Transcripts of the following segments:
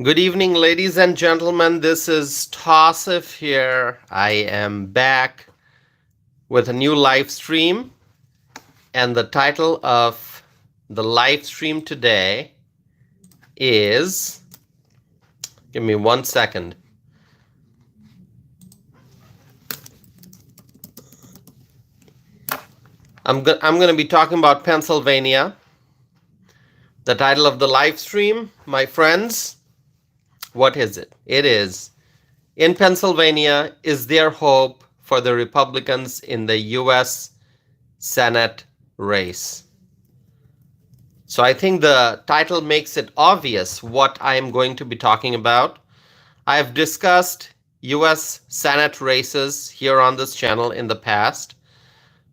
Good evening, ladies and gentlemen. This is Tassif here. I am back with a new live stream, and the title of the live stream today is. Give me 1 second. I'm going to be talking about Pennsylvania. The title of the live stream, my friends, what is it? It is, in Pennsylvania, is there hope for the Republicans in the U.S. Senate race? So I think the title makes it obvious what I am going to be talking about. I have discussed U.S. Senate races here on this channel in the past,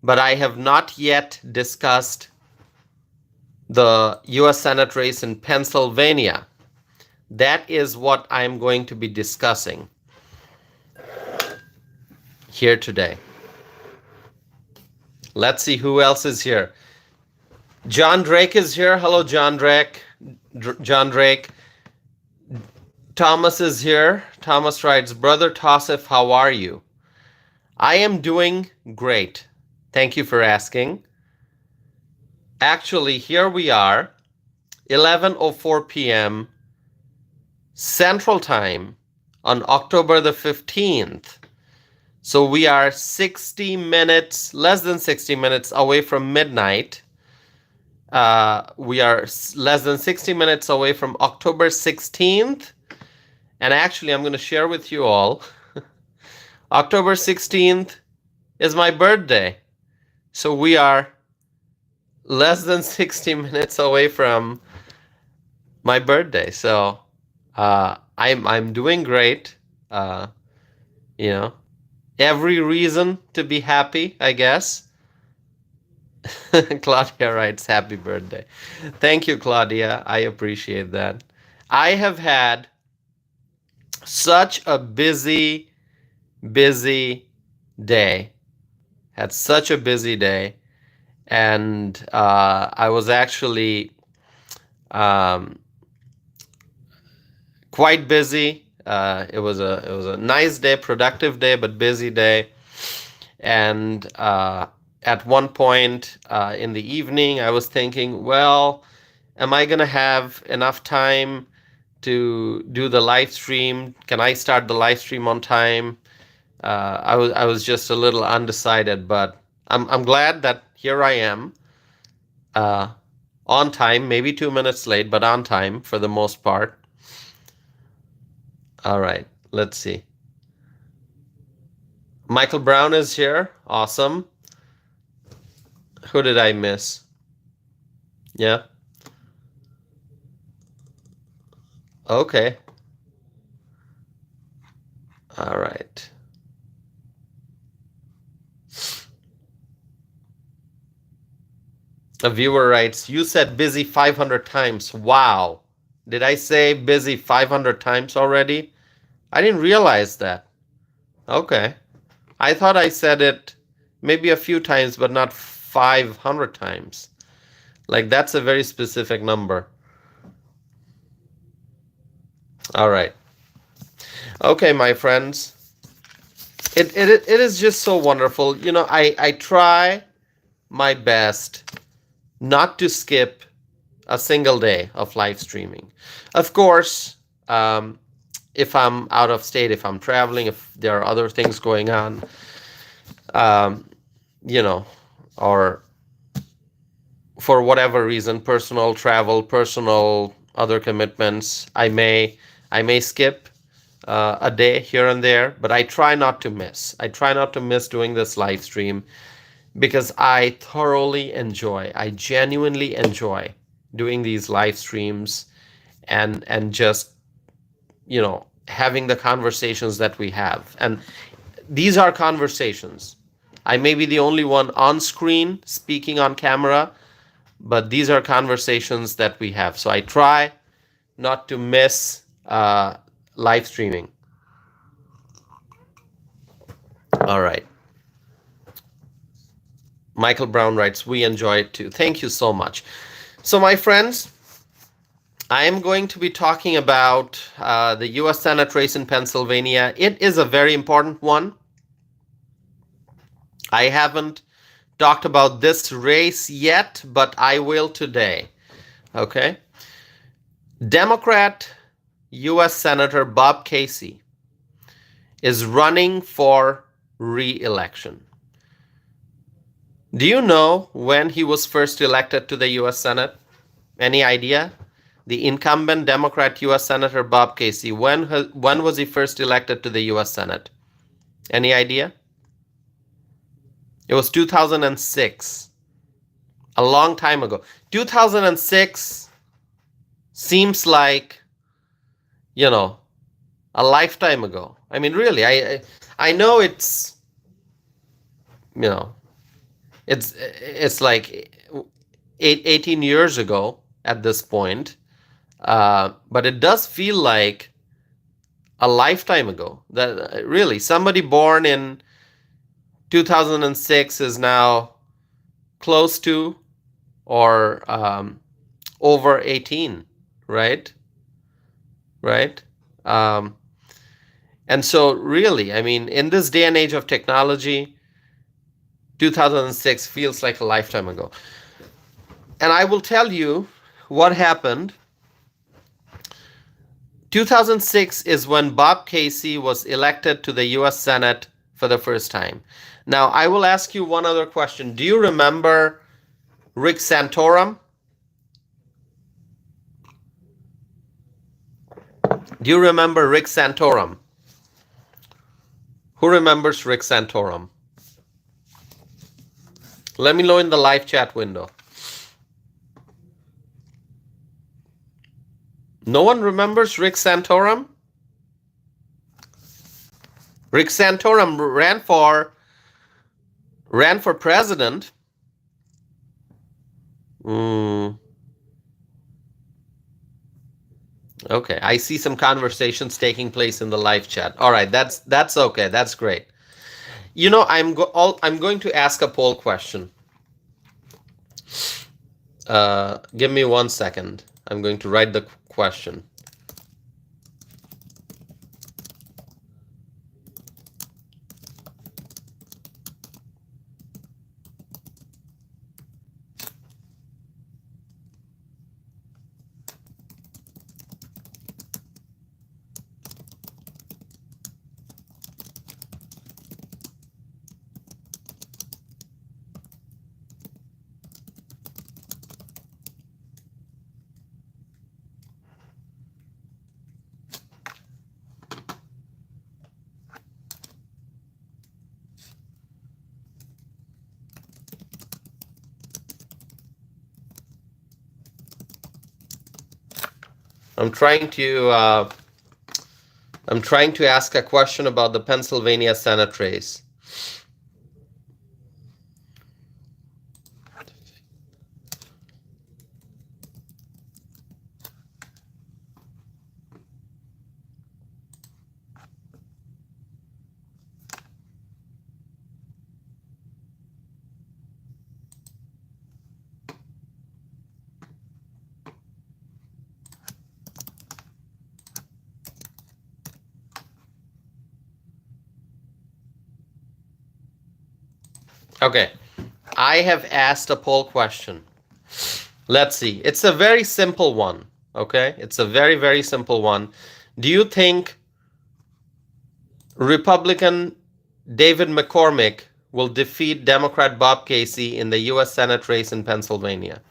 but I have not yet discussed the U.S. Senate race in Pennsylvania. That is what I'm going to be discussing here today. Let's see who else is here. John Drake is here. Hello, John Drake. John Drake. Thomas is here. Thomas writes, Brother Tassif, how are you? I am doing great. Thank you for asking. Actually, here we are, 11:04 p.m. Central Time on October the 15th. So we are 60 minutes, less than 60 minutes away from midnight. We are less than 60 minutes away from October 16th. And actually, I'm going to share with you all, October 16th is my birthday. So we are less than 60 minutes away from my birthday. So I'm doing great. Every reason to be happy, I guess. Claudia writes, happy birthday. Thank you, Claudia. I appreciate that. I have had such a busy day. Had such a busy day. And I was actually quite busy. It was a nice day, productive day, but busy day. And at one point in the evening, I was thinking, well, am I going to have enough time to do the live stream? Can I start the live stream on time? I was just a little undecided, but I'm glad that here I am on time, maybe 2 minutes late, but on time for the most part. All right, let's see. Michael Brown is here. Awesome. Who did I miss? Yeah. Okay. All right. A viewer writes, you said busy 500 times. Wow. Did I say busy 500 times already? I didn't realize that. Okay. I thought I said it maybe a few times, but not 500 times. Like, that's a very specific number. All right. Okay, my friends. It is just so wonderful. You know, I try my best not to skip a single day of live streaming. Of course, if I'm out of state, if I'm traveling, if there are other things going on, or for whatever reason, personal travel, personal other commitments, I may skip a day here and there, but I try not to miss. I try not to miss doing this live stream because I genuinely enjoy doing these live streams and just, having the conversations that we have. And these are conversations. I may be the only one on screen speaking on camera, but these are conversations that we have. So I try not to miss live streaming. All right. Michael Brown writes, we enjoy it too. Thank you so much. So my friends, I am going to be talking about the U.S. Senate race in Pennsylvania. It is a very important one. I haven't talked about this race yet, but I will today. Okay? Democrat U.S. Senator Bob Casey is running for re-election. Do you know when he was first elected to the U.S. Senate? Any idea? The incumbent Democrat U.S. Senator Bob Casey, when was he first elected to the U.S. Senate? Any idea? It was 2006, a long time ago. 2006 seems like, a lifetime ago. I mean, really, I know it's, it's like 18 years ago at this point, but it does feel like a lifetime ago. That really, somebody born in 2006 is now close to or over 18, right? Right? And so really, I mean, in this day and age of technology, 2006 feels like a lifetime ago. And I will tell you what happened. 2006 is when Bob Casey was elected to the U.S. Senate for the first time. Now, I will ask you one other question. Do you remember Rick Santorum? Do you remember Rick Santorum? Who remembers Rick Santorum? Let me know in the live chat window. No one remembers Rick Santorum? Rick Santorum ran for president. Okay, I see some conversations taking place in the live chat. All right, that's okay. That's great. I'm going to ask a poll question. Give me 1 second. I'm going to write the question. I'm trying to ask a question about the Pennsylvania Senate race. Okay, I have asked a poll question. Let's see. It's a very simple one, okay? It's a very, very simple one. Do you think Republican David McCormick will defeat Democrat Bob Casey in the U.S. Senate race in Pennsylvania?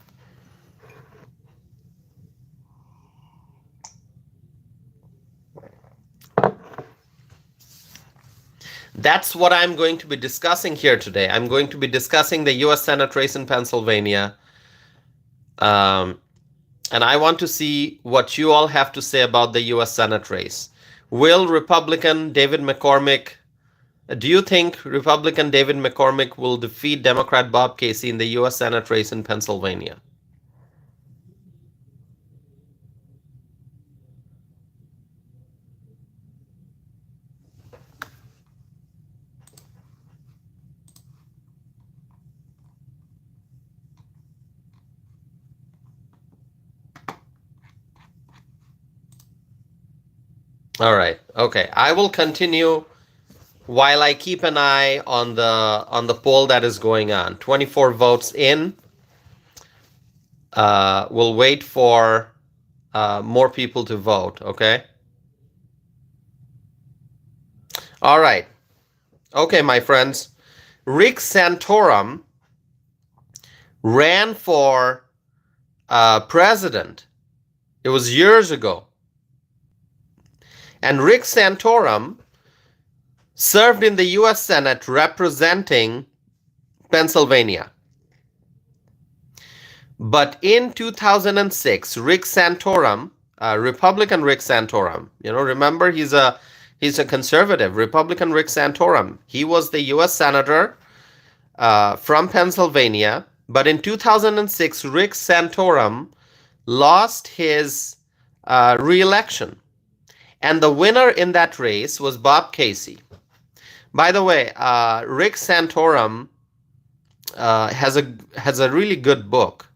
That's what I'm going to be discussing here today. I'm going to be discussing the U.S. Senate race in Pennsylvania. And I want to see what you all have to say about the U.S. Senate race. Will Republican David McCormick, do you think Republican David McCormick will defeat Democrat Bob Casey in the U.S. Senate race in Pennsylvania? All right. Okay. I will continue while I keep an eye on the poll that is going on. 24 votes in. We'll wait for more people to vote. Okay. All right. Okay, my friends. Rick Santorum ran for president. It was years ago. And Rick Santorum served in the U.S. Senate representing Pennsylvania. But in 2006, Rick Santorum, Republican Rick Santorum, remember he's a conservative, Republican Rick Santorum. He was the U.S. Senator from Pennsylvania. But in 2006, Rick Santorum lost his re-election. And the winner in that race was Bob Casey. By the way, Rick Santorum has a really good book.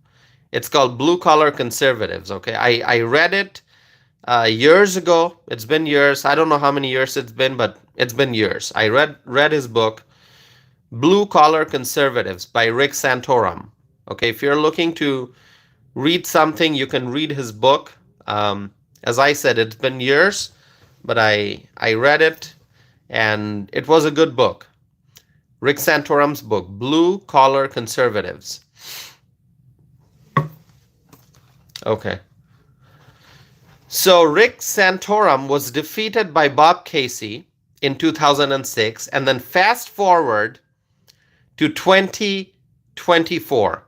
It's called Blue Collar Conservatives. Okay, I read it years ago. It's been years. I don't know how many years it's been, but it's been years. I read his book, Blue Collar Conservatives by Rick Santorum. Okay, if you're looking to read something, you can read his book. As I said, it's been years, but I read it, and it was a good book. Rick Santorum's book, Blue Collar Conservatives. Okay. So Rick Santorum was defeated by Bob Casey in 2006, and then fast forward to 2024.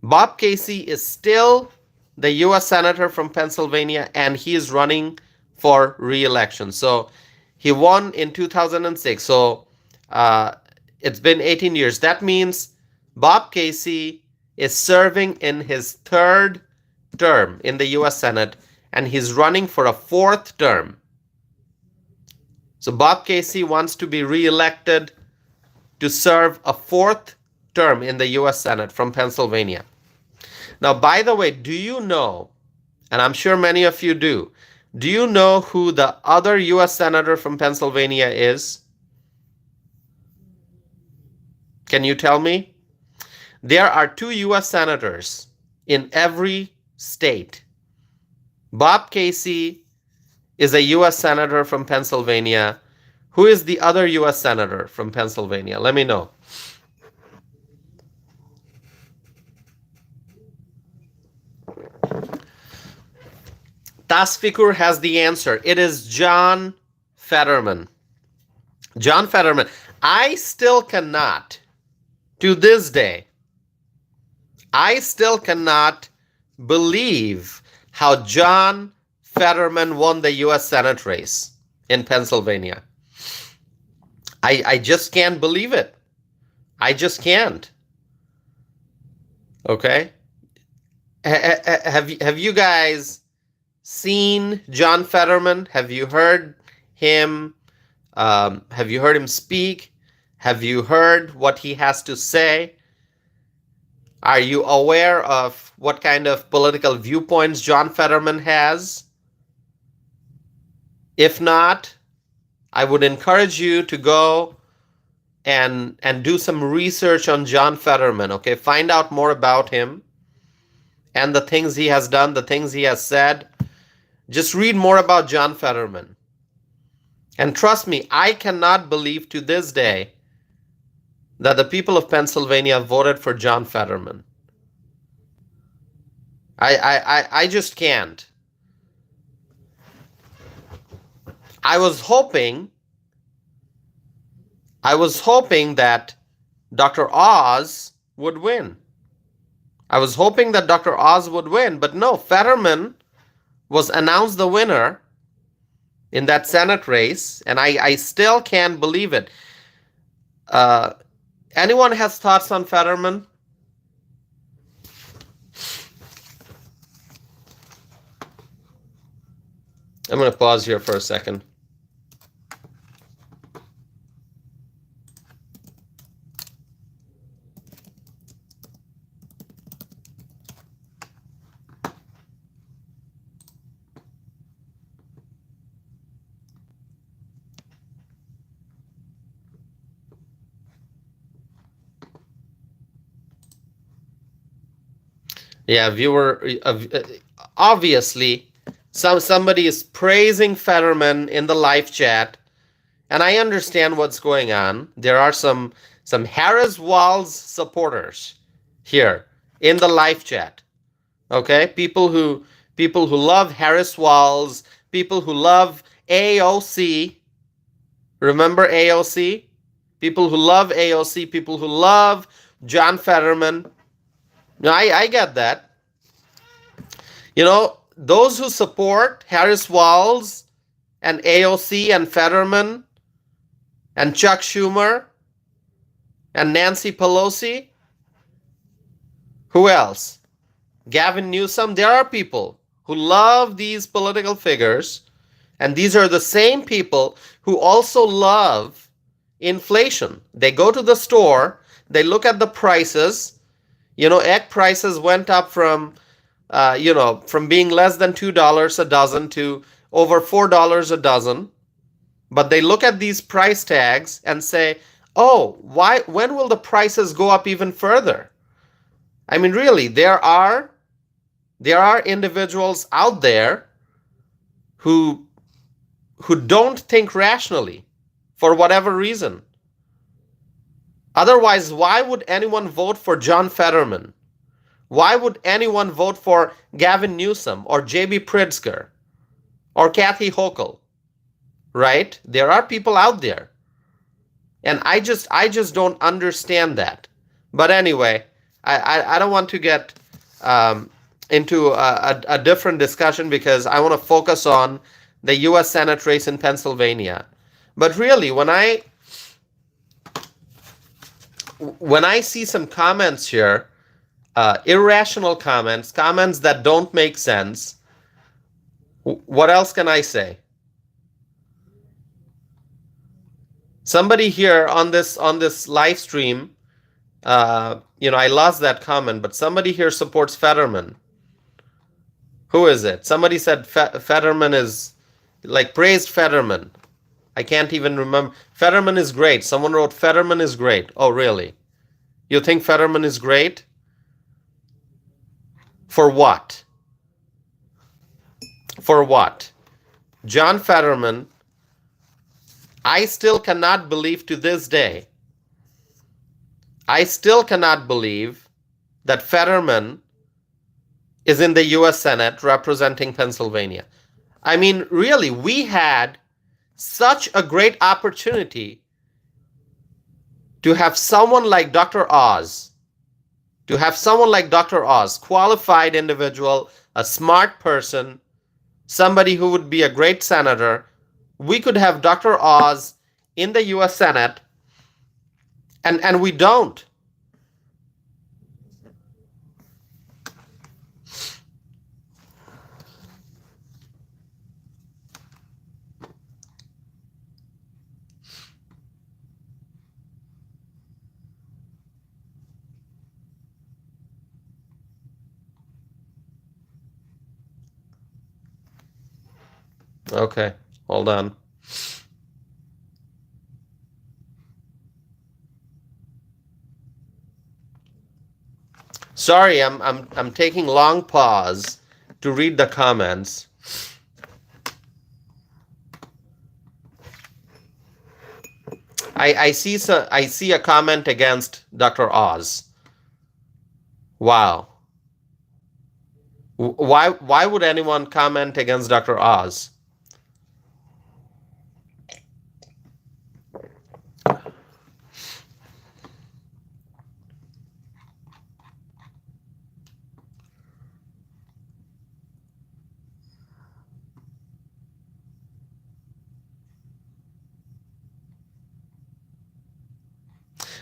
Bob Casey is still the U.S. Senator from Pennsylvania, and he is running for re-election. So he won in 2006. So it's been 18 years. That means Bob Casey is serving in his third term in the U.S. Senate, and he's running for a fourth term. So Bob Casey wants to be re-elected to serve a fourth term in the U.S. Senate from Pennsylvania. Now, by the way, do you know, and I'm sure many of you do you know who the other U.S. Senator from Pennsylvania is? Can you tell me? There are 2 U.S. Senators in every state. Bob Casey is a U.S. Senator from Pennsylvania. Who is the other U.S. Senator from Pennsylvania? Let me know. Tasfikur has the answer. It is John Fetterman. John Fetterman. I still cannot, to this day, I still cannot believe how John Fetterman won the U.S. Senate race in Pennsylvania. I just can't believe it. I just can't. Okay? Have you guys seen John Fetterman? Have you heard him? Have you heard him speak? Have you heard what he has to say? Are you aware of what kind of political viewpoints John Fetterman has? If not, I would encourage you to go and do some research on John Fetterman, okay? Find out more about him and the things he has done, the things he has said. Just read more about John Fetterman. And trust me, I cannot believe to this day that the people of Pennsylvania voted for John Fetterman. I just can't. I was hoping that Dr. Oz would win. But no, Fetterman was announced the winner in that Senate race, and I still can't believe it. Anyone has thoughts on Fetterman? I'm going to pause here for a second. Yeah, viewer. Obviously, somebody is praising Fetterman in the live chat, and I understand what's going on. There are some Harris Walls supporters here in the live chat. Okay, people who love Harris Walls, people who love AOC. Remember AOC? People who love AOC, people who love John Fetterman. No, I get that. Those who support Harris Walls and AOC and Fetterman and Chuck Schumer and Nancy Pelosi, who else? Gavin Newsom. There are people who love these political figures, and these are the same people who also love inflation. They go to the store, they look at the prices. Egg prices went up from being less than $2 a dozen to over $4 a dozen. But they look at these price tags and say, oh, when will the prices go up even further? I mean, really, there are individuals out there who don't think rationally for whatever reason. Otherwise, why would anyone vote for John Fetterman? Why would anyone vote for Gavin Newsom or J.B. Pritzker or Kathy Hochul? Right? There are people out there. And I just don't understand that. But anyway, I don't want to get into a different discussion because I want to focus on the U.S. Senate race in Pennsylvania. But really, when I see some comments here, irrational comments that don't make sense, what else can I say? Somebody here on this live stream, I lost that comment, but somebody here supports Fetterman. Who is it? Somebody said Fetterman is, praised Fetterman. I can't even remember. Fetterman is great. Someone wrote Fetterman is great. Oh, really? You think Fetterman is great? For what? For what? John Fetterman, I still cannot believe to this day, I still cannot believe that Fetterman is in the U.S. Senate representing Pennsylvania. I mean, really, we had such a great opportunity to have someone like Dr. Oz, qualified individual, a smart person, somebody who would be a great senator. We could have Dr. Oz in the U.S. Senate, and we don't. Okay, hold on. Sorry, I'm taking long pause to read the comments. I see a comment against Dr. Oz. Wow. Why would anyone comment against Dr. Oz?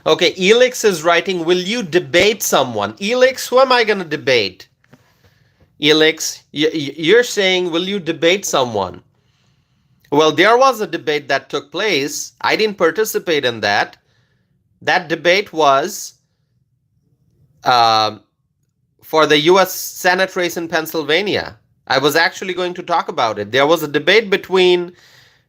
Okay, Elix is writing, will you debate someone? Elix, who am I going to debate? Elix, you're saying, will you debate someone? Well, there was a debate that took place. I didn't participate in that. That debate was for the U.S. Senate race in Pennsylvania. I was actually going to talk about it. There was a debate between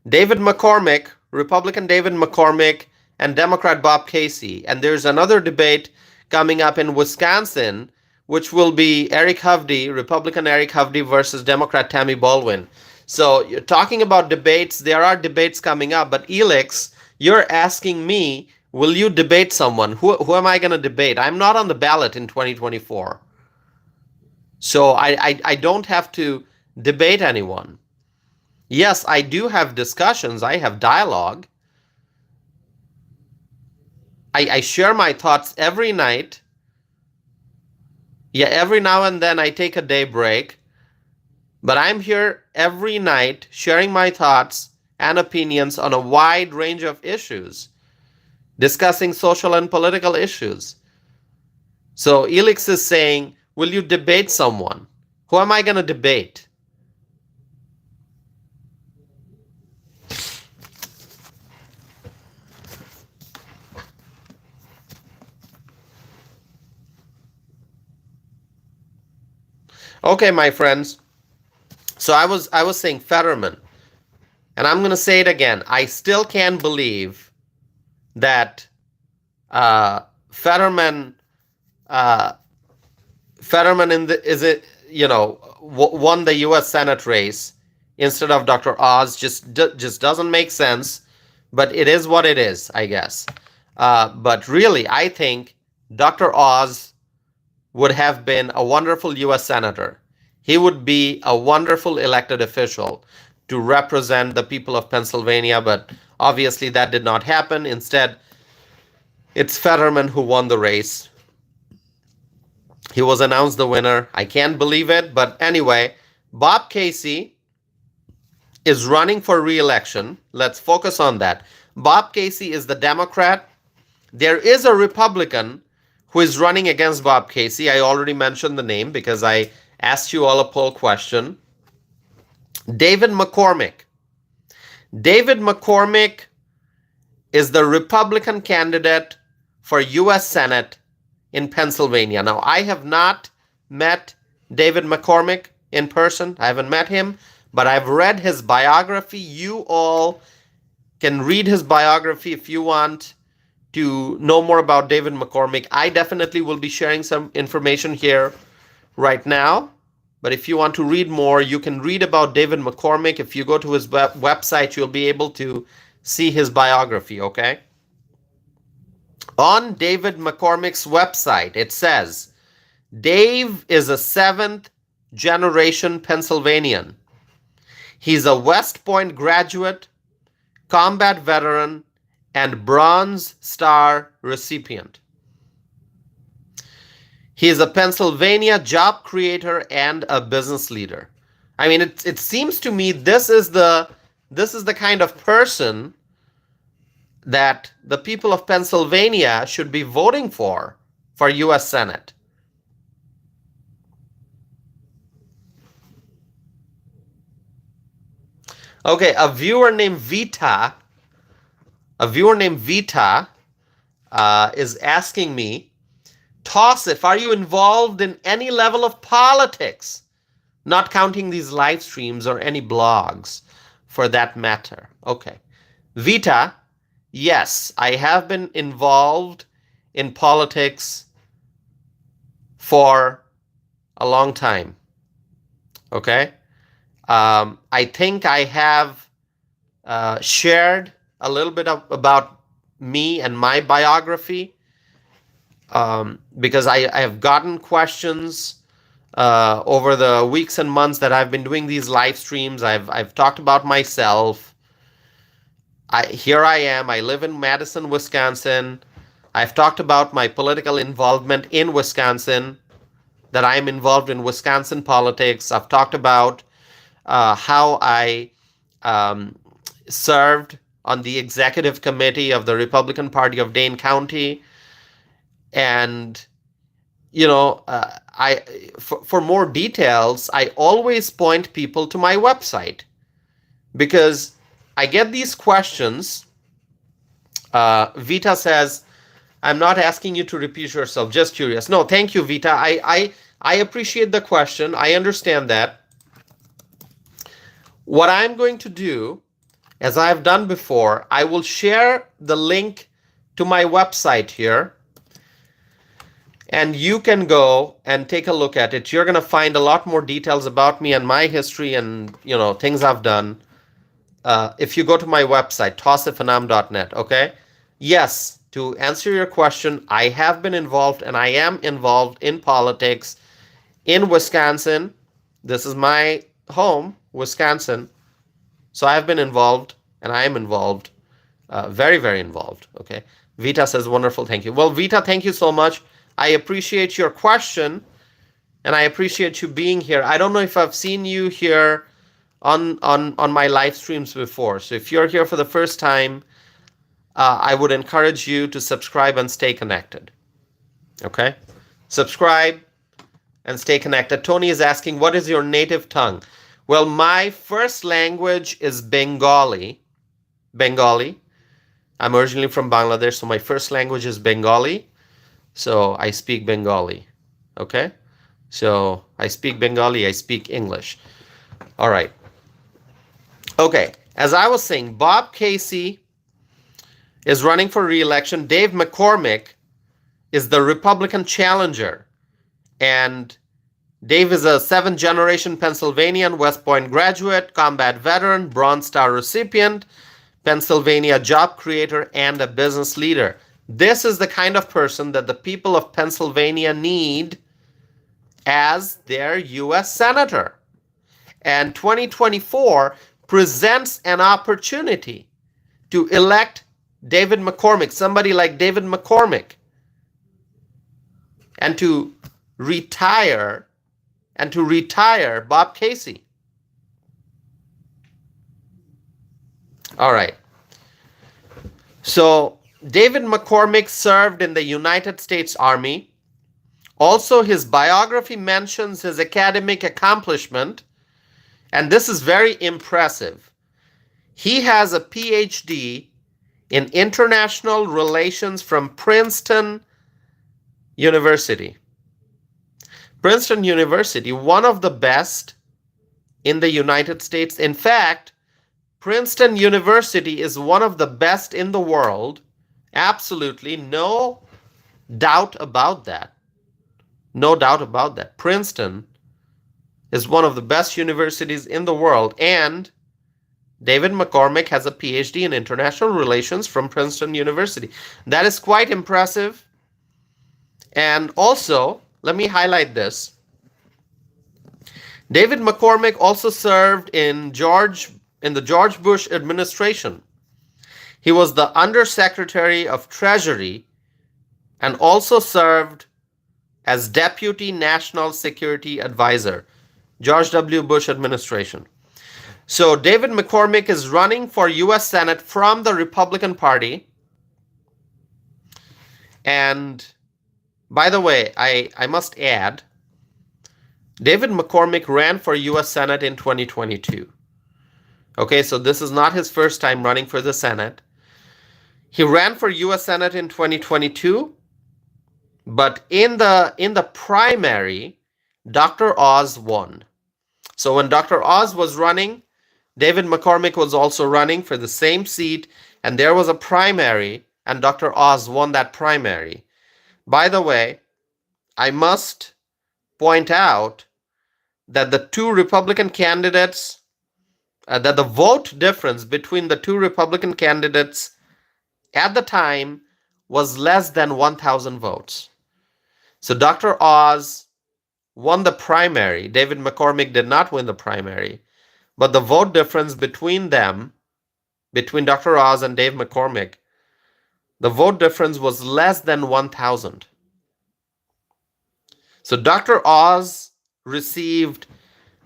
David McCormick, Republican David McCormick, and Democrat Bob Casey. And there's another debate coming up in Wisconsin which will be Eric Hovde, Republican Eric Hovde versus Democrat Tammy Baldwin. So you're talking about debates. There are debates coming up, but Elix, you're asking me, will you debate someone? Who am I going to debate? I'm not on the ballot in 2024. So I don't have to debate anyone. Yes, I do have discussions. I have dialogue. I share my thoughts every night. Yeah, every now and then I take a day break. But I'm here every night sharing my thoughts and opinions on a wide range of issues, discussing social and political issues. So Elix is saying, will you debate someone? Who am I going to debate? Okay, my friends. So I was saying Fetterman, and I'm going to say it again. I still can't believe that Fetterman won the U.S. Senate race instead of Dr. Oz. Just doesn't make sense, but it is what it is, I guess. But really, I think Dr. Oz would have been a wonderful U.S. Senator. He would be a wonderful elected official to represent the people of Pennsylvania, but obviously that did not happen. Instead, it's Fetterman who won the race. He was announced the winner. I can't believe it, but anyway, Bob Casey is running for re-election. Let's focus on that. Bob Casey is the Democrat. There is a Republican who is running against Bob Casey. I already mentioned the name because I asked you all a poll question. David McCormick. David McCormick is the Republican candidate for U.S. Senate in Pennsylvania. Now, I have not met David McCormick in person. I haven't met him, but I've read his biography. You all can read his biography if you want to know more about David McCormick. I definitely will be sharing some information here right now. But if you want to read more, you can read about David McCormick. If you go to his website, you'll be able to see his biography, okay? On David McCormick's website, it says, Dave is a 7th generation Pennsylvanian. He's a West Point graduate, combat veteran, and Bronze Star recipient. He is a Pennsylvania job creator and a business leader. I mean, it seems to me this is the kind of person that the people of Pennsylvania should be voting for U.S. Senate. Okay, a viewer named Vita is asking me, Tossif, are you involved in any level of politics? Not counting these live streams or any blogs for that matter. Okay. Vita, yes, I have been involved in politics for a long time. Okay. I think I have shared a little bit about me and my biography. Because I have gotten questions over the weeks and months that I've been doing these live streams. I've talked about myself. Here I am. I live in Madison, Wisconsin. I've talked about my political involvement in Wisconsin, that I'm involved in Wisconsin politics. I've talked about how I served on the executive committee of the Republican Party of Dane County. And, you know, for more details, I always point people to my website because I get these questions. Vita says, I'm not asking you to repeat yourself, just curious. No, thank you, Vita. I appreciate the question. I understand that. What I'm going to do, as I've done before, I will share the link to my website here. And you can go and take a look at it. You're going to find a lot more details about me and my history and, things I've done. If you go to my website, tausifanam.net, okay? Yes, to answer your question, I have been involved and I am involved in politics in Wisconsin. This is my home, Wisconsin. So I've been involved and I am involved, very, very involved, okay? Vita says, wonderful, thank you. Well, Vita, thank you so much. I appreciate your question and I appreciate you being here. I don't know if I've seen you here on my live streams before. So if you're here for the first time, I would encourage you to subscribe and stay connected. Okay? Subscribe and stay connected. Tony is asking, what is your native tongue? Well, my first language is Bengali. Bengali. I'm originally from Bangladesh, so my first language is Bengali. So I speak Bengali. Okay? So I speak Bengali, I speak English. All right. Okay, as I was saying, Bob Casey is running for re-election. Dave McCormick is the Republican challenger. And Dave is a seventh-generation Pennsylvanian West Point graduate, combat veteran, Bronze Star recipient, Pennsylvania job creator, and a business leader. This is the kind of person that the people of Pennsylvania need as their U.S. Senator. And 2024 presents an opportunity to elect David McCormick, somebody like David McCormick, and to retire Bob Casey. All right. So David McCormick served in the United States Army. Also, his biography mentions his academic accomplishment, and this is very impressive. He has a PhD in international relations from Princeton University. Princeton University, one of the best in the United States. In fact, Princeton University is one of the best in the world. Absolutely no doubt about that. No doubt about that. Princeton is one of the best universities in the world, and David McCormick has a PhD in international relations from Princeton University. That is quite impressive. And also, let me highlight this. David McCormick also served in the George Bush administration. He was the Undersecretary of Treasury and also served as Deputy National Security Advisor, George W. Bush administration. So David McCormick is running for U.S. Senate from the Republican Party. And by the way, I must add, David McCormick ran for U.S. Senate in 2022. Okay, so this is not his first time running for the Senate. He ran for U.S. Senate in 2022, but in the primary, Dr. Oz won. So when Dr. Oz was running, David McCormick was also running for the same seat, and there was a primary, and Dr. Oz won that primary. By the way, I must point out that the two Republican candidates, that the vote difference between the two Republican candidates at the time was less than 1,000 votes. So Dr. Oz won the primary. David McCormick did not win the primary. But the vote difference between them, between Dr. Oz and Dave McCormick, the vote difference was less than 1,000. So Dr. Oz received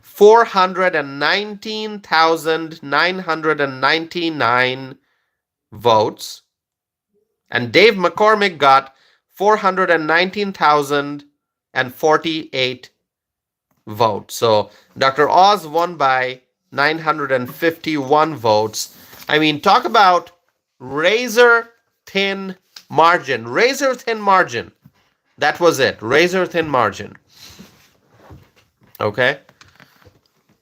419,999 votes, and Dave McCormick got 419,048 votes. So Dr. Oz won by 951 votes. I mean, talk about razor thin margin. Razor thin margin. That was it. Razor thin margin. Okay.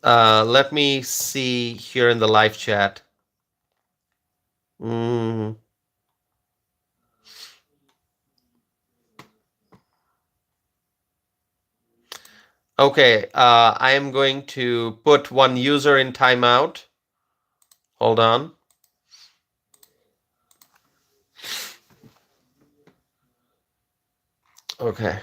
Let me see here in the live chat. Okay, I am going to put one user in timeout. Hold on. Okay.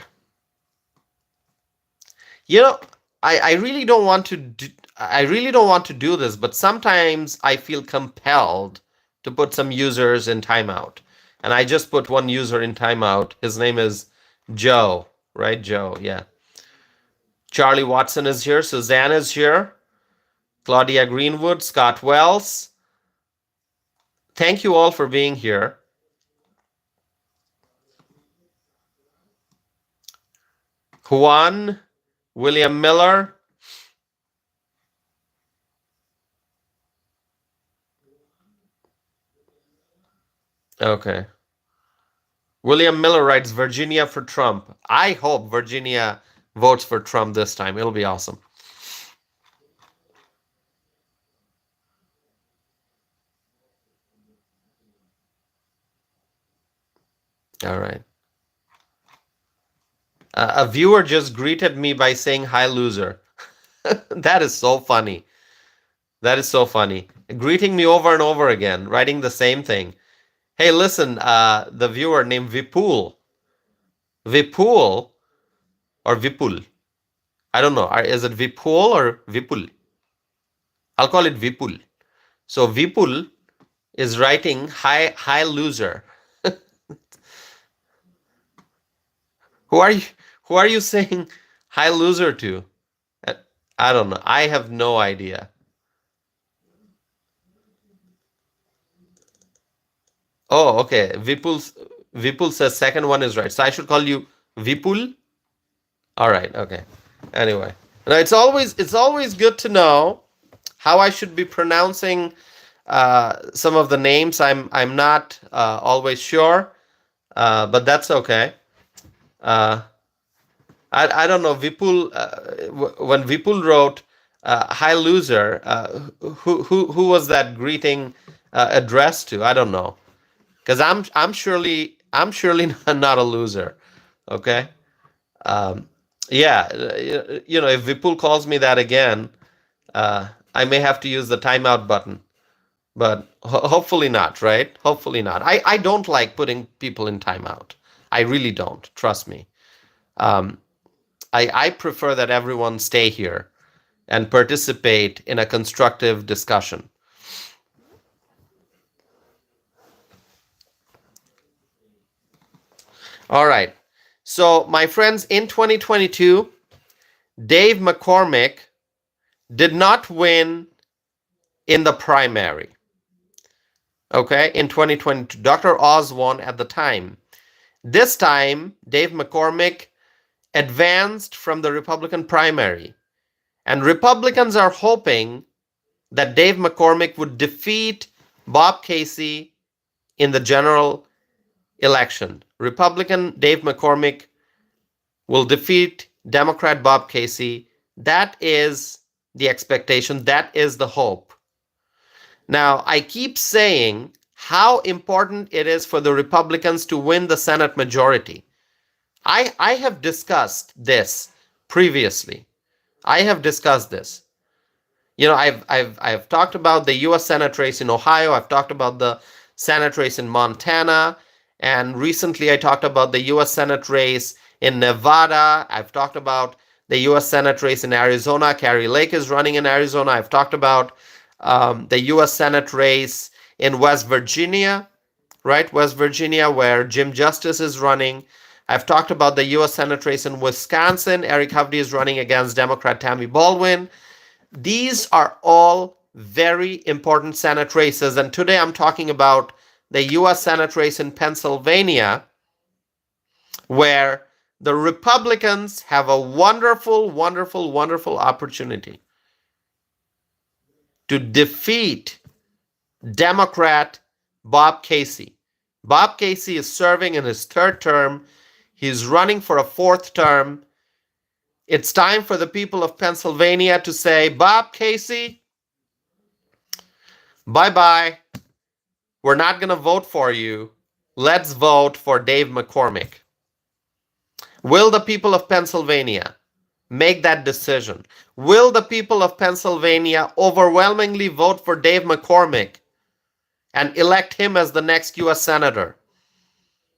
You know, I really don't want to I really don't want to do this, but sometimes I feel compelled to put some users in timeout. And I just put one user in timeout. His name is Joe, right? Joe, yeah. Charlie Watson is here. Suzanne is here. Claudia Greenwood, Scott Wells. Thank you all for being here. Juan, William Miller. Okay. William Miller writes Virginia for Trump. I hope Virginia votes for Trump this time. It'll be awesome. All right. A viewer just greeted me by saying, "Hi, loser." That is so funny. That is so funny. Greeting me over and over again, writing the same thing. Hey, listen, the viewer named Vipul. Vipul or Vipul? I don't know. Is it Vipul or Vipul? I'll call it Vipul. So Vipul is writing, hi, loser. Who are you? Who are you saying hi, loser to? Uh, I don't know. I have no idea. Oh, okay. Vipul says second one is right. So I should call you Vipul. All right. Okay. Anyway, now it's always good to know how I should be pronouncing some of the names. I'm not always sure, but that's okay. Uh, I don't know. Vipul, when Vipul wrote "Hi loser," who was that greeting addressed to? I don't know, because I'm surely not a loser. Okay. Um, yeah, if Vipul calls me that again, I may have to use the timeout button, but hopefully not, right? Hopefully not. I don't like putting people in timeout. I really don't. Trust me. Um, I prefer that everyone stay here and participate in a constructive discussion. All right. So, my friends, in 2022, Dave McCormick did not win in the primary. Okay, in 2022, Dr. Oz won at the time. This time, Dave McCormick advanced from the Republican primary. And Republicans are hoping that Dave McCormick would defeat Bob Casey in the general election. Republican Dave McCormick will defeat Democrat Bob Casey. That is the expectation. That is the hope. Now, I keep saying how important it is for the Republicans to win the Senate majority. I have discussed this previously. I have discussed this. I've talked about the U.S. Senate race in Ohio. I've talked about the Senate race in Montana, and recently I talked about the U.S. Senate race in Nevada. I've talked about the U.S. Senate race in Arizona. Carrie Lake is running in Arizona. I've talked about the U.S. Senate race in West Virginia, right? West Virginia, where Jim Justice is running. I've talked about the U.S. Senate race in Wisconsin. Eric Hovde is running against Democrat Tammy Baldwin. These are all very important Senate races. And today I'm talking about the U.S. Senate race in Pennsylvania, where the Republicans have a wonderful, wonderful, wonderful opportunity to defeat Democrat Bob Casey. Bob Casey is serving in his third term. He's running for a fourth term. It's time for the people of Pennsylvania to say, Bob Casey, bye-bye. We're not going to vote for you. Let's vote for Dave McCormick. Will the people of Pennsylvania make that decision. Will the people of Pennsylvania overwhelmingly vote for Dave McCormick and elect him as the next U.S. Senator?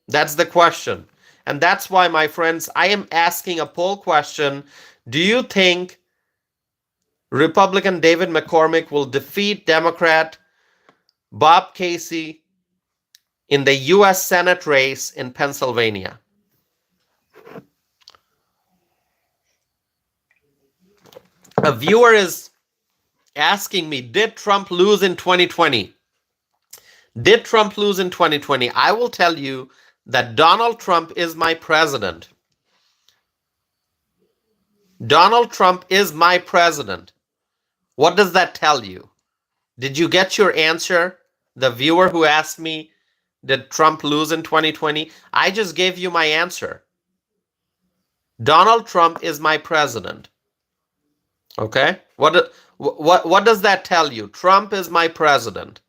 That's the question. And that's why, my friends, I am asking a poll question. Do you think Republican David McCormick will defeat Democrat Bob Casey in the U.S. Senate race in Pennsylvania? A viewer is asking me, did Trump lose in 2020? Did Trump lose in 2020? I will tell you that Donald Trump is my president. Donald Trump is my president. What does that tell you? Did you get your answer? The viewer who asked me, did Trump lose in 2020? I just gave you my answer. Donald Trump is my president. Okay? What does that tell you? Trump is my president.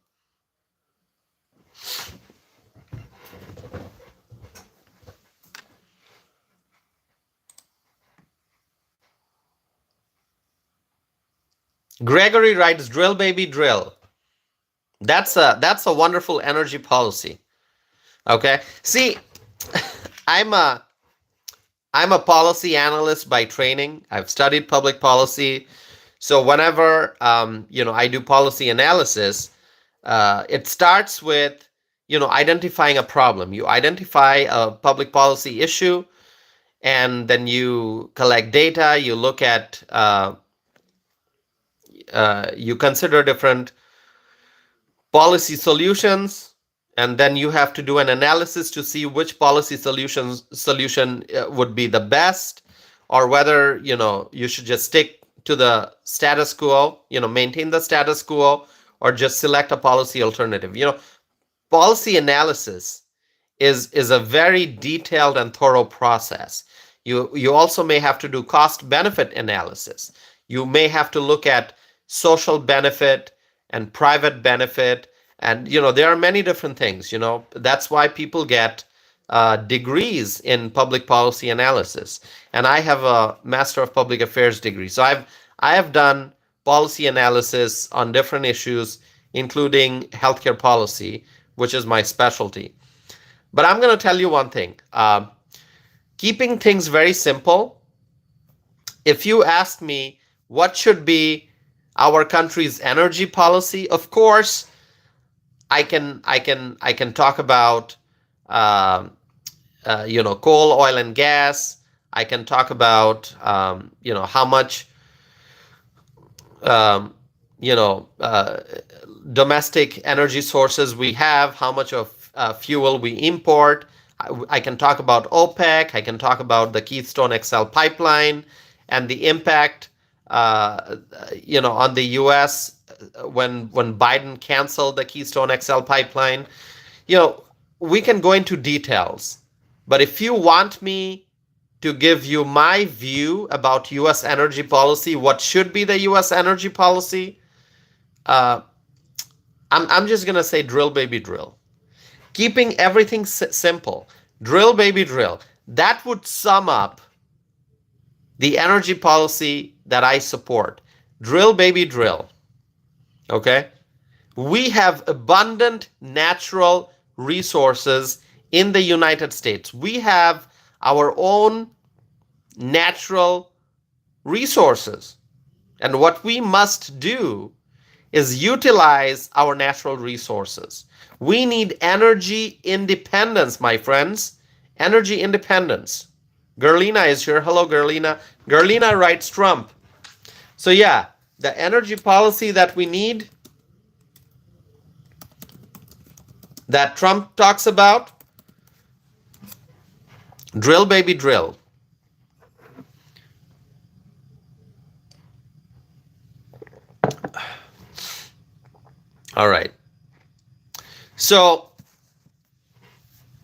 Gregory writes, drill baby drill. That's a wonderful energy policy. Okay? See, I'm a policy analyst by training. I've studied public policy. So whenever I do policy analysis, it starts with identifying a problem. You identify a public policy issue, and then you collect data. You look at you consider different policy solutions, and then you have to do an analysis to see which policy solution would be the best, or whether you should just stick to the status quo, maintain the status quo, or just select a policy alternative. Policy analysis is a very detailed and thorough process. You also may have to do cost benefit analysis. You may have to look at social benefit and private benefit, and there are many different things. That's why people get degrees in public policy analysis, and I have a Master of Public Affairs degree. So I have done policy analysis on different issues, including healthcare policy, which is my specialty. But I'm going to tell you one thing. Keeping things very simple, if you ask me what should be our country's energy policy, of course, I can talk about coal, oil, and gas. I can talk about how much domestic energy sources we have, how much of fuel we import. I can talk about OPEC. I can talk about the Keystone XL pipeline and the impact on the U.S. when Biden canceled the Keystone XL pipeline. We can go into details, but if you want me to give you my view about U.S. energy policy, what should be the U.S. energy policy, I'm just going to say drill, baby, drill. Keeping everything simple. Drill, baby, drill. That would sum up the energy policy that I support. Drill, baby, drill. Okay? We have abundant natural resources in the United States. We have our own natural resources. And what we must do is utilize our natural resources. We need energy independence, my friends. Energy independence. Gerlina is here. Hello, Gerlina. Gerlina writes Trump. So yeah, the energy policy that we need, that Trump talks about, drill, baby, drill. All right. So,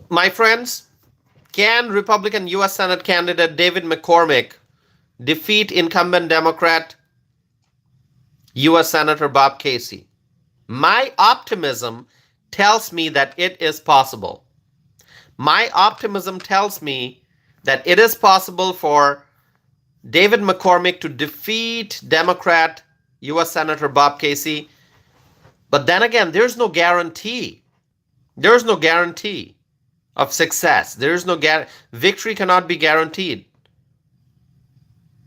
my friends, can Republican U.S. Senate candidate David McCormick defeat incumbent Democrat U.S. Senator Bob Casey? My optimism tells me that it is possible. My optimism tells me that it is possible for David McCormick to defeat Democrat U.S. Senator Bob Casey. But then again, there's no guarantee. There's no guarantee of success. There's no victory cannot be guaranteed.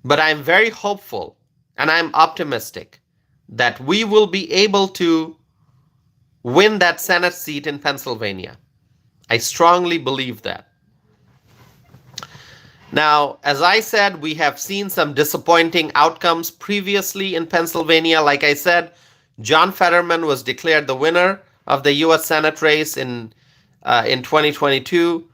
But I'm very hopeful and I'm optimistic that we will be able to win that Senate seat in Pennsylvania. I strongly believe that. Now, as I said, we have seen some disappointing outcomes previously in Pennsylvania. Like I said, John Fetterman was declared the winner of the U.S. Senate race in 2022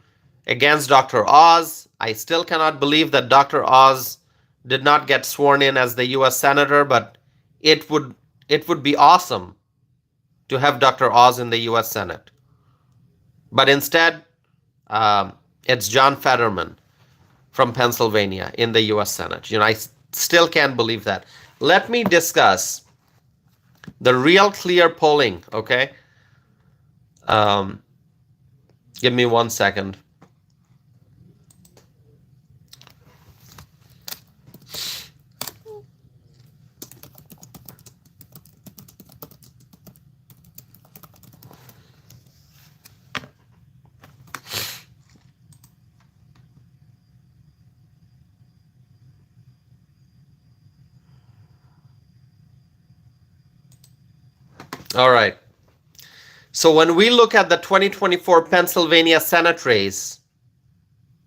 against Dr. Oz. I still cannot believe that Dr. Oz did not get sworn in as the U.S. Senator, but it would be awesome to have Dr. Oz in the U.S. Senate. But instead, it's John Fetterman from Pennsylvania in the U.S. Senate. I still can't believe that. Let me discuss the real clear polling, okay? Give me 1 second. All right. So when we look at the 2024 Pennsylvania Senate race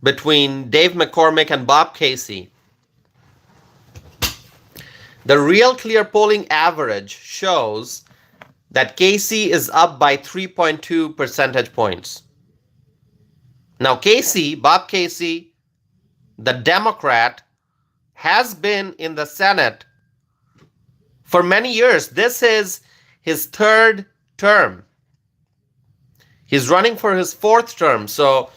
between Dave McCormick and Bob Casey, the real clear polling average shows that Casey is up by 3.2 percentage points. Now Bob Casey, the Democrat, has been in the Senate for many years. This is his third term. He's running for his fourth term. So,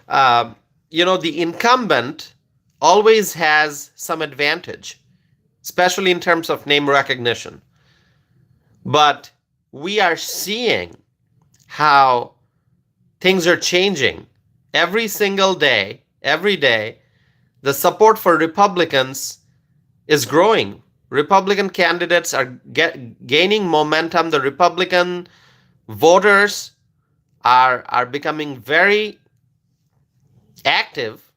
the incumbent always has some advantage, especially in terms of name recognition. But we are seeing how things are changing every single day, every day. The support for Republicans is growing. Republican candidates are gaining momentum. The Republican voters are becoming very active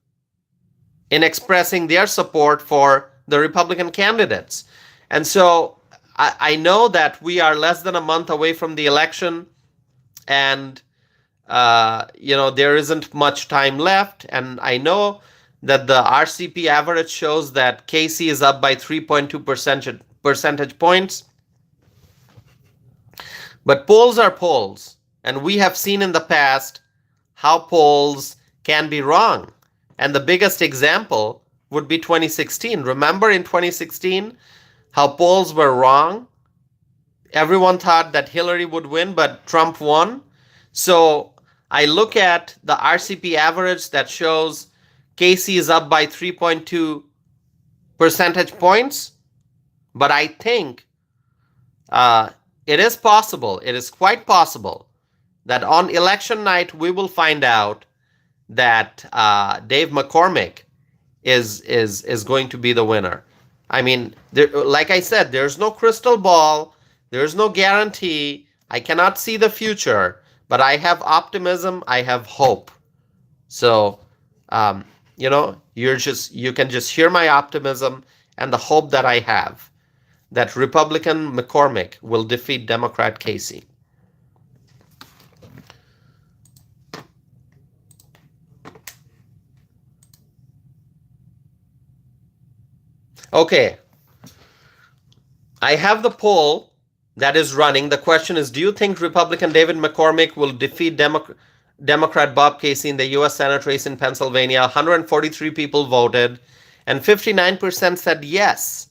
in expressing their support for the Republican candidates. And so I know that we are less than a month away from the election, and there isn't much time left. And I know that the RCP average shows that Casey is up by 3.2 percentage points. But polls are polls, and we have seen in the past how polls can be wrong. And the biggest example would be 2016. Remember in 2016 how polls were wrong? Everyone thought that Hillary would win, but Trump won. So I look at the RCP average that shows Casey is up by 3.2 percentage points, but I think it is possible, it is quite possible that on election night we will find out that Dave McCormick is going to be the winner. I mean, like I said, there's no crystal ball, there's no guarantee. I cannot see the future, but I have optimism, I have hope. So, you can just hear my optimism and the hope that I have that Republican McCormick will defeat Democrat Casey. Okay. I have the poll that is running. The question is, do you think Republican David McCormick will defeat Democrat Bob Casey in the U.S. Senate race in Pennsylvania? 143 people voted, and 59% said yes.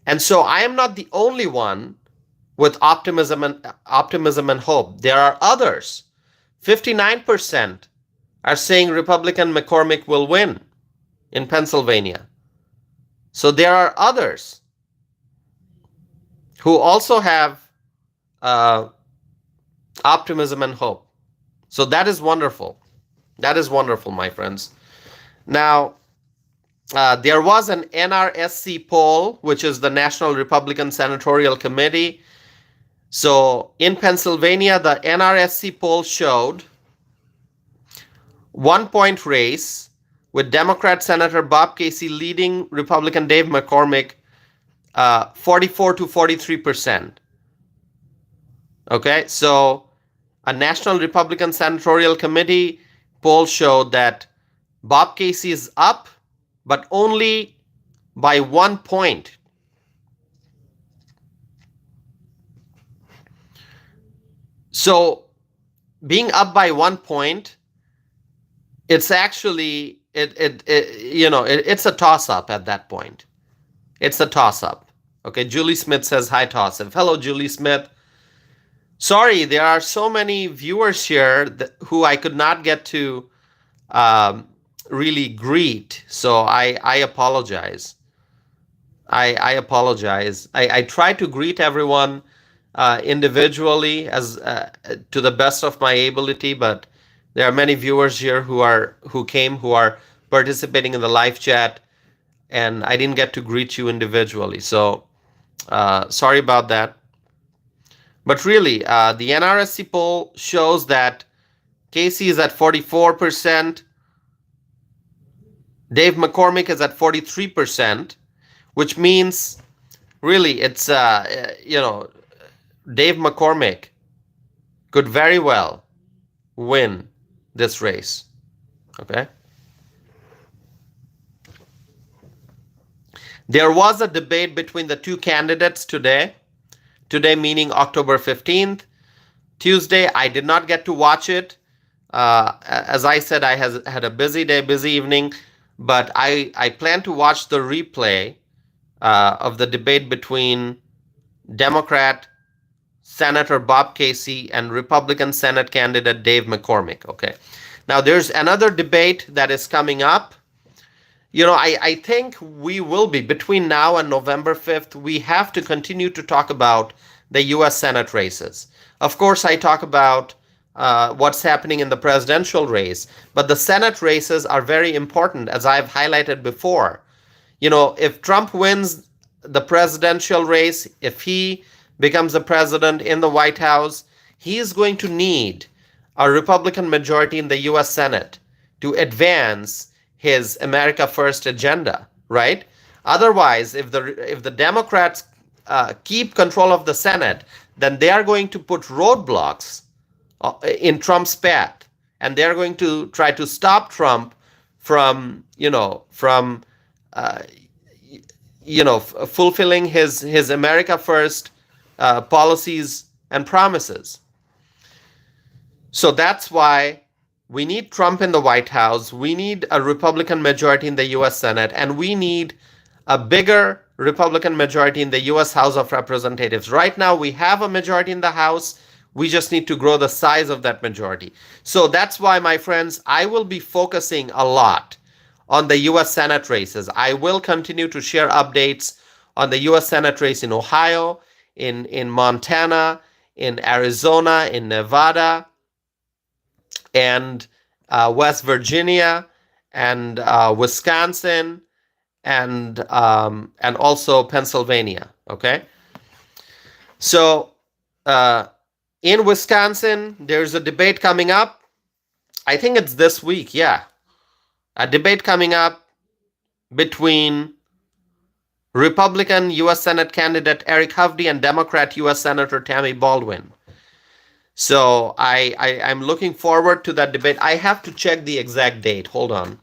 And so I am not the only one with optimism and hope. There are others. 59% are saying Republican McCormick will win in Pennsylvania. So there are others who also have optimism and hope. So that is wonderful. That is wonderful, my friends. Now, There was an NRSC poll, which is the National Republican Senatorial Committee. So in Pennsylvania, the NRSC poll showed 1-point race with Democrat Senator Bob Casey leading Republican Dave McCormick 44 to 43%. Okay, so a National Republican Senatorial Committee poll showed that Bob Casey is up, but only by 1 point. So being up by 1 point, it's actually it's a toss-up at that point. It's a toss-up. Okay, Julie Smith says hi, toss-up. Hello, Julie Smith. Sorry, there are so many viewers here who I could not get to really greet, so I apologize. I apologize. I try to greet everyone individually as to the best of my ability, but there are many viewers here who are participating in the live chat, and I didn't get to greet you individually. So sorry about that. But really, the NRSC poll shows that Casey is at 44%, Dave McCormick is at 43%, which means really it's Dave McCormick could very well win this race. Okay. There was a debate between the two candidates today. Today meaning October 15th. Tuesday, I did not get to watch it. As I said, I had a busy day, busy evening, but I plan to watch the replay of the debate between Democrat Senator Bob Casey and Republican Senate candidate Dave McCormick. Okay. Now, there's another debate that is coming up. I think we will be, between now and November 5th, we have to continue to talk about the U.S. Senate races. Of course, I talk about what's happening in the presidential race, but the Senate races are very important, as I've highlighted before. If Trump wins the presidential race, if he becomes the president in the White House, he is going to need a Republican majority in the U.S. Senate to advance his America First agenda, right? Otherwise, if the Democrats keep control of the Senate, then they are going to put roadblocks in Trump's path, and they are going to try to stop Trump from fulfilling his America First policies and promises. So that's why we need Trump in the White House, we need a Republican majority in the U.S. Senate, and we need a bigger Republican majority in the U.S. House of Representatives. Right now, we have a majority in the House. We just need to grow the size of that majority. So that's why, my friends, I will be focusing a lot on the U.S. Senate races. I will continue to share updates on the U.S. Senate race in Ohio, in Montana, in Arizona, in Nevada, and West Virginia, and Wisconsin, and also Pennsylvania. Okay, so in Wisconsin, there's a debate coming up. I think it's this week. Yeah, a debate coming up between Republican U.S. Senate candidate Eric Hovde and Democrat U.S. Senator Tammy Baldwin. So I'm looking forward to that debate. I have to check the exact date. Hold on.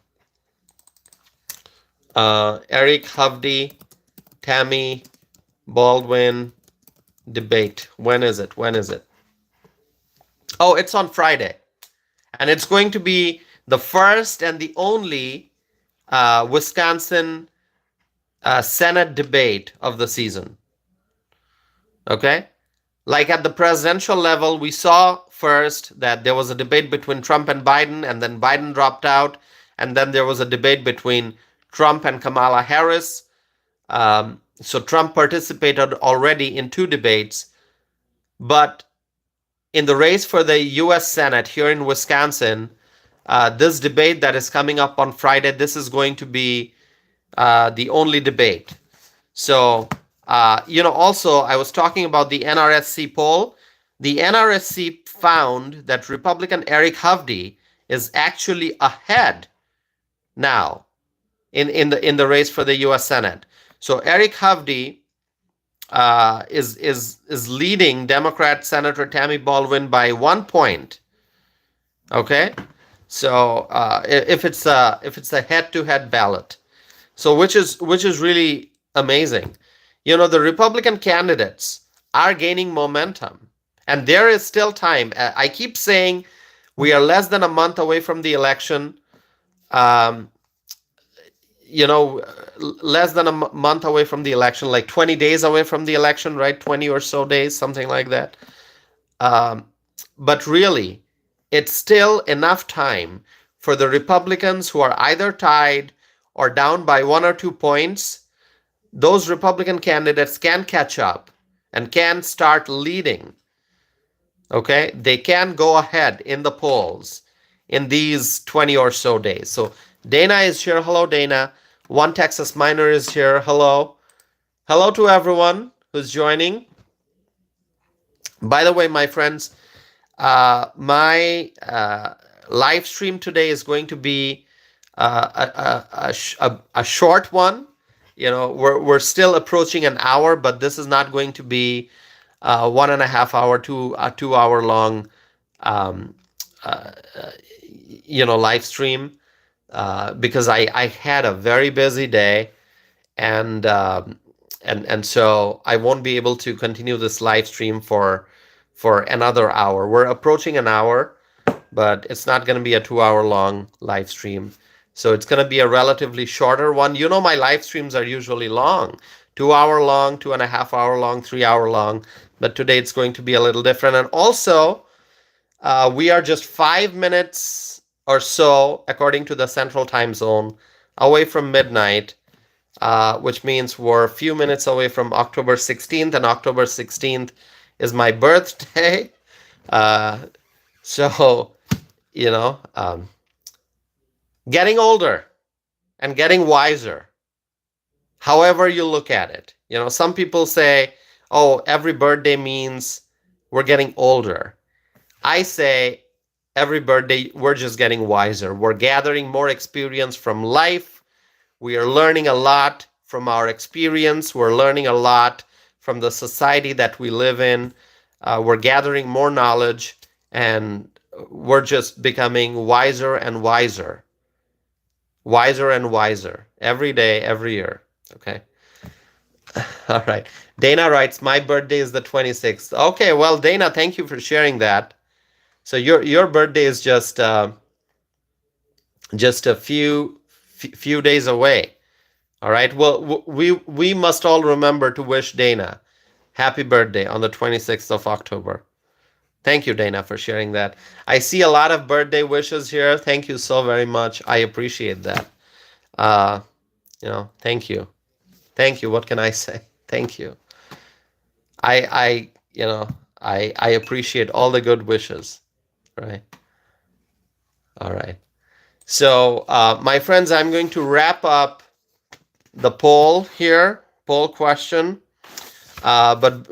Eric Hovde, Tammy Baldwin debate. When is it? Oh, it's on Friday. And it's going to be the first and the only Wisconsin Senate debate of the season. Okay? Like at the presidential level, we saw first that there was a debate between Trump and Biden, and then Biden dropped out, and then there was a debate between Trump and Kamala Harris. So Trump participated already in 2 debates, but in the race for the U.S. Senate here in Wisconsin, this debate that is coming up on Friday, this is going to be the only debate. So, also, I was talking about the NRSC poll. The NRSC found that Republican Eric Hovde is actually ahead now in the race for the U.S. Senate. So Eric Hovde is leading Democrat Senator Tammy Baldwin by 1 point. Okay, so if it's a head-to-head ballot, so which is really amazing. The Republican candidates are gaining momentum, and there is still time. I keep saying we are less than a month away from the election. Um, less than a month away from the election, like 20 days away from the election, right? 20 or so days, something like that. Um, but really, it's still enough time for the Republicans who are either tied or down by 1 or 2 points. Those Republican candidates can catch up and can start leading. Okay, they can go ahead in the polls in these 20 or so days. So Dana is here. Hello, Dana. One Texas Miner is here. Hello. Hello to everyone who's joining. By the way, my friends, my live stream today is going to be a short one. We're still approaching an hour, but this is not going to be 1.5 hour to a 2 hour long live stream, because I had a very busy day, and so I won't be able to continue this live stream for another hour. We're approaching an hour, but it's not going to be a 2 hour long live stream. So it's going to be a relatively shorter one. My live streams are usually long, 2 hour long, 2.5 hour long, 3 hour long. But today it's going to be a little different. And also, we are just 5 minutes or so, according to the Central Time Zone, away from midnight, which means we're a few minutes away from October 16th. And October 16th is my birthday. So, getting older and getting wiser, however you look at it. Some people say, oh, every birthday means we're getting older. I say every birthday we're just getting wiser. We're gathering more experience from life. We are learning a lot from our experience. We're learning a lot from the society that we live in. We're gathering more knowledge, and we're just becoming wiser and wiser. Wiser and wiser every day, every year. Okay. All right. Dana writes, my birthday is the 26th. Okay, well, Dana, thank you for sharing that. So your birthday is just a few days away. All right. Well, we must all remember to wish Dana happy birthday on the 26th of October. Thank you, Dana, for sharing that. I see a lot of birthday wishes here. Thank you so very much. I appreciate that. Thank you. Thank you. What can I say? Thank you. I appreciate all the good wishes. Right. All right. So, my friends, I'm going to wrap up the poll question. But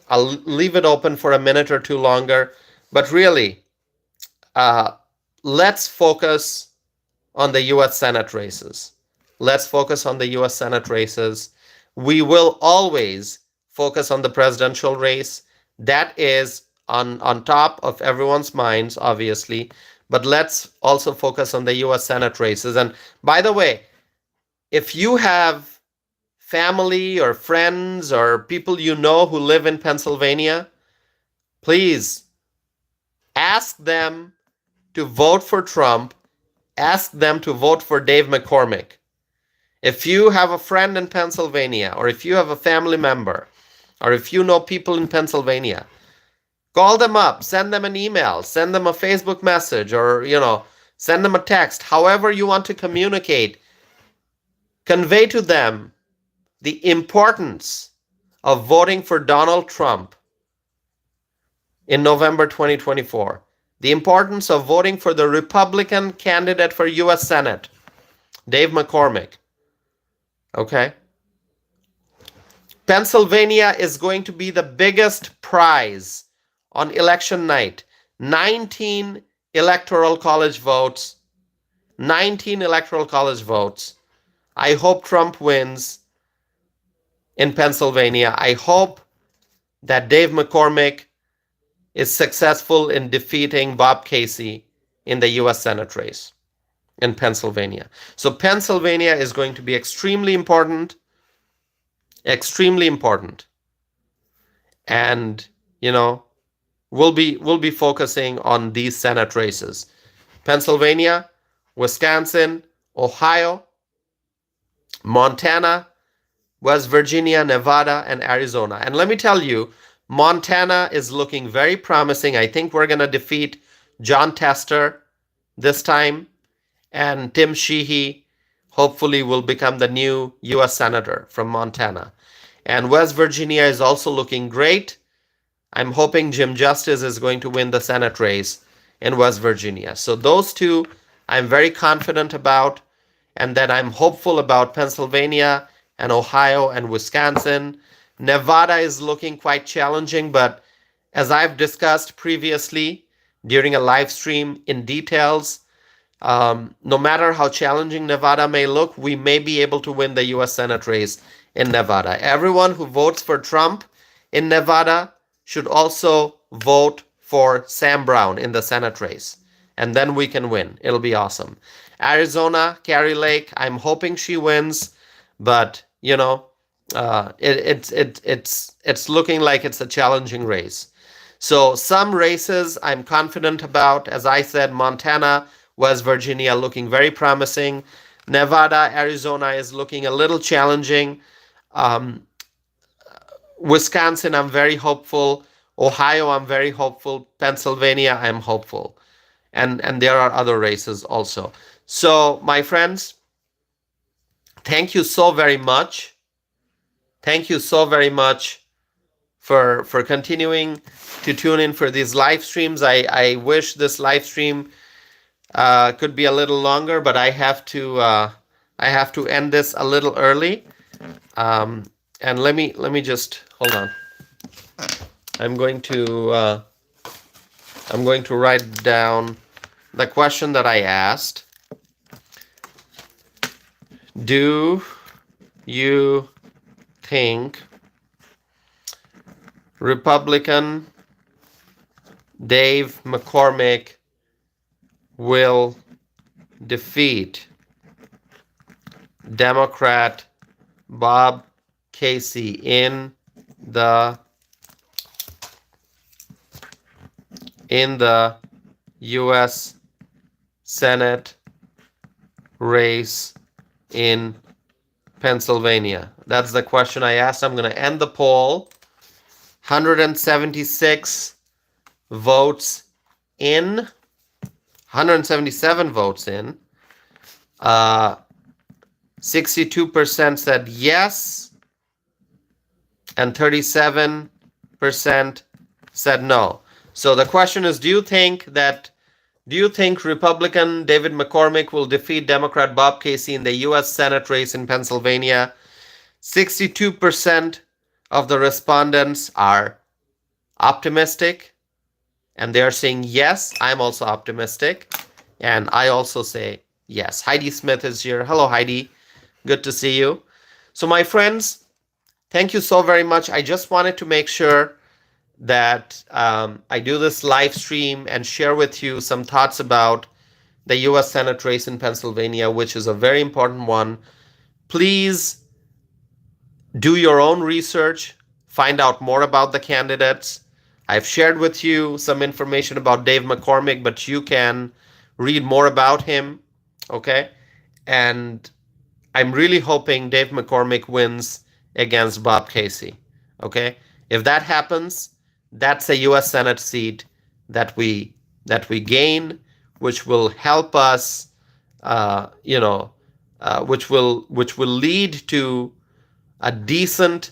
I'll leave it open for a minute or two longer. But really, let's focus on the U.S. Senate races. Let's focus on the U.S. Senate races. We will always focus on the presidential race. That is on top of everyone's minds, obviously. But let's also focus on the U.S. Senate races. And by the way, if you have family or friends or people who live in Pennsylvania, please ask them to vote for Trump. Ask them to vote for Dave McCormick. If you have a friend in Pennsylvania, or if you have a family member, or if you know people in Pennsylvania, call them up, send them an email, send them a Facebook message, or, send them a text. However you want to communicate, convey to them the importance of voting for Donald Trump in November 2024. The importance of voting for the Republican candidate for U.S. Senate, Dave McCormick. Okay. Pennsylvania is going to be the biggest prize on election night. 19 electoral college votes. 19 electoral college votes. I hope Trump wins in Pennsylvania. I hope that Dave McCormick is successful in defeating Bob Casey in the U.S. Senate race in Pennsylvania. So Pennsylvania is going to be extremely important, extremely important. And, we'll be focusing on these Senate races. Pennsylvania, Wisconsin, Ohio, Montana, West Virginia, Nevada, and Arizona. And let me tell you, Montana is looking very promising. I think we're going to defeat John Tester this time, and Tim Sheehy hopefully will become the new U.S. Senator from Montana. And West Virginia is also looking great. I'm hoping Jim Justice is going to win the Senate race in West Virginia. So those two I'm very confident about. And then I'm hopeful about Pennsylvania and Ohio and Wisconsin. Nevada is looking quite challenging, but as I've discussed previously during a live stream in details, no matter how challenging Nevada may look, we may be able to win the U.S. Senate race in Nevada. Everyone who votes for Trump in Nevada should also vote for Sam Brown in the Senate race. And then we can win. It'll be awesome. Arizona, Carrie Lake, I'm hoping she wins, but it's looking like it's a challenging race. So some races I'm confident about. As I said, Montana, West Virginia looking very promising. Nevada, Arizona is looking a little challenging. Wisconsin, I'm very hopeful. Ohio, I'm very hopeful. Pennsylvania, I'm hopeful. And there are other races also. So, my friends, thank you so very much. Thank you so very much for continuing to tune in for these live streams. I wish this live stream could be a little longer, but I have to end this a little early. And let me just hold on. I'm going to write down the question that I asked. Do you think Republican Dave McCormick will defeat Democrat Bob Casey in the U.S. Senate race in Pennsylvania? That's the question I asked. I'm going to end the poll. 176 votes in. 177 votes in. 62% said yes. And 37% said no. So the question is, do you think Republican David McCormick will defeat Democrat Bob Casey in the U.S. Senate race in Pennsylvania? 62% of the respondents are optimistic, and they are saying yes. I'm also optimistic, and I also say yes. Heidi Smith is here. Hello, Heidi. Good to see you. So, my friends, thank you so very much. I just wanted to make sure that I do this live stream and share with you some thoughts about the U.S. Senate race in Pennsylvania, which is a very important one. Please do your own research, find out more about the candidates. I've shared with you some information about Dave McCormick, but you can read more about him, okay? And I'm really hoping Dave McCormick wins against Bob Casey, okay? If that happens, that's a U.S. Senate seat that we gain, which will help us, which will lead to a decent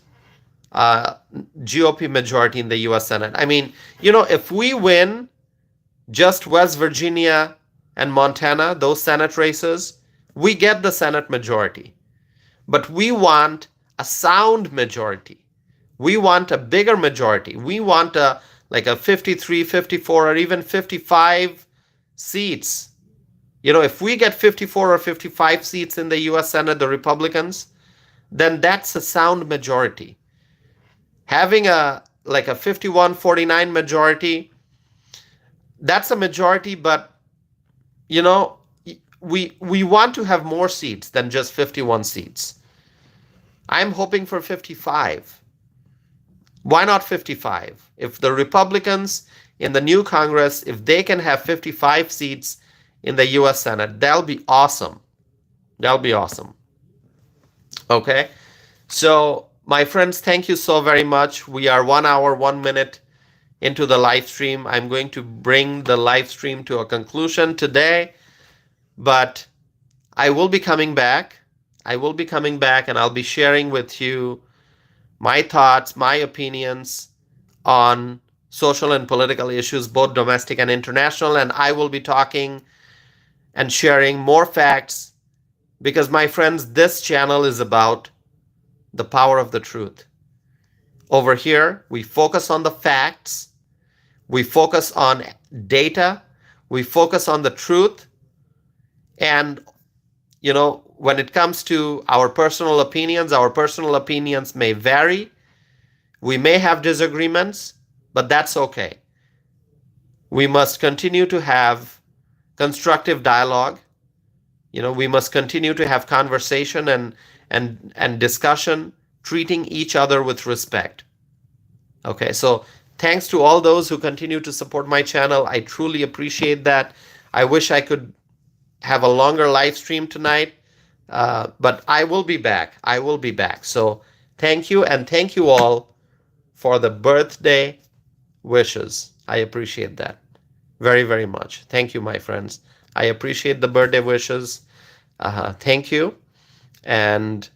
GOP majority in the U.S. Senate. I mean, if we win just West Virginia and Montana, those Senate races, we get the Senate majority. but we want a sound majority. We want a bigger majority. We want a like a 53, 54, or even 55 seats. If we get 54 or 55 seats in the US Senate, the Republicans, then that's a sound majority. Having a 51-49 majority, that's a majority, but we want to have more seats than just 51 seats. I'm hoping for 55. Why not 55? If the Republicans in the new Congress, if they can have 55 seats in the US Senate, that'll be awesome. That'll be awesome. Okay? So, my friends, thank you so very much. We are 1 hour, 1 minute into the live stream. I'm going to bring the live stream to a conclusion today, but I will be coming back. I will be coming back and I'll be sharing with you my thoughts, my opinions on social and political issues, both domestic and international. And I will be talking and sharing more facts because, my friends, this channel is about the power of the truth. Over here, we focus on the facts. We focus on data. We focus on the truth. And, when it comes to our personal opinions may vary. We may have disagreements, but that's okay. We must continue to have constructive dialogue. We must continue to have conversation and discussion, treating each other with respect. Okay, so thanks to all those who continue to support my channel. I truly appreciate that. I wish I could have a longer live stream tonight, but I will be back. I will be back. So thank you, and thank you all for the birthday wishes. I appreciate that very, very much. Thank you, my friends. I appreciate the birthday wishes. Thank you. And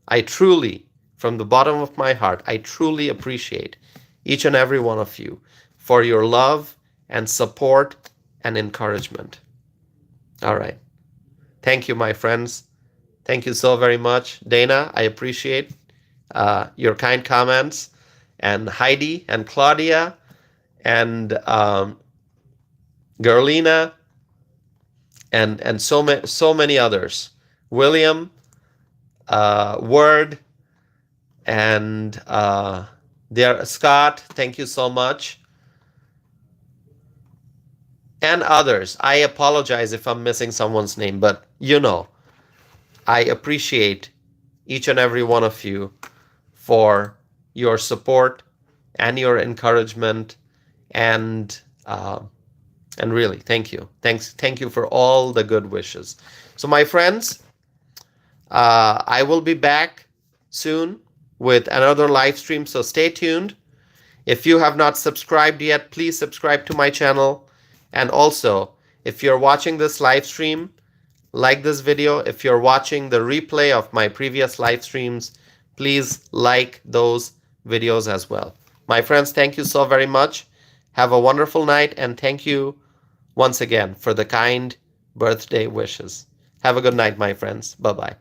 I truly, from the bottom of my heart, I truly appreciate each and every one of you for your love and support and encouragement. All right. Thank you, my friends. Thank you so very much. Dana, I appreciate your kind comments. And Heidi and Claudia and Gerlina and so many others. William, Word, and Scott, thank you so much. And others. I apologize if I'm missing someone's name, but I appreciate each and every one of you for your support and your encouragement, and really, thank you. Thank you for all the good wishes. So, my friends, I will be back soon with another live stream, so stay tuned. If you have not subscribed yet, please subscribe to my channel. And also, if you're watching this live stream, like this video. If you're watching the replay of my previous live streams, please like those videos as well. My friends, thank you so very much. Have a wonderful night, and thank you once again for the kind birthday wishes. Have a good night, my friends. Bye-bye.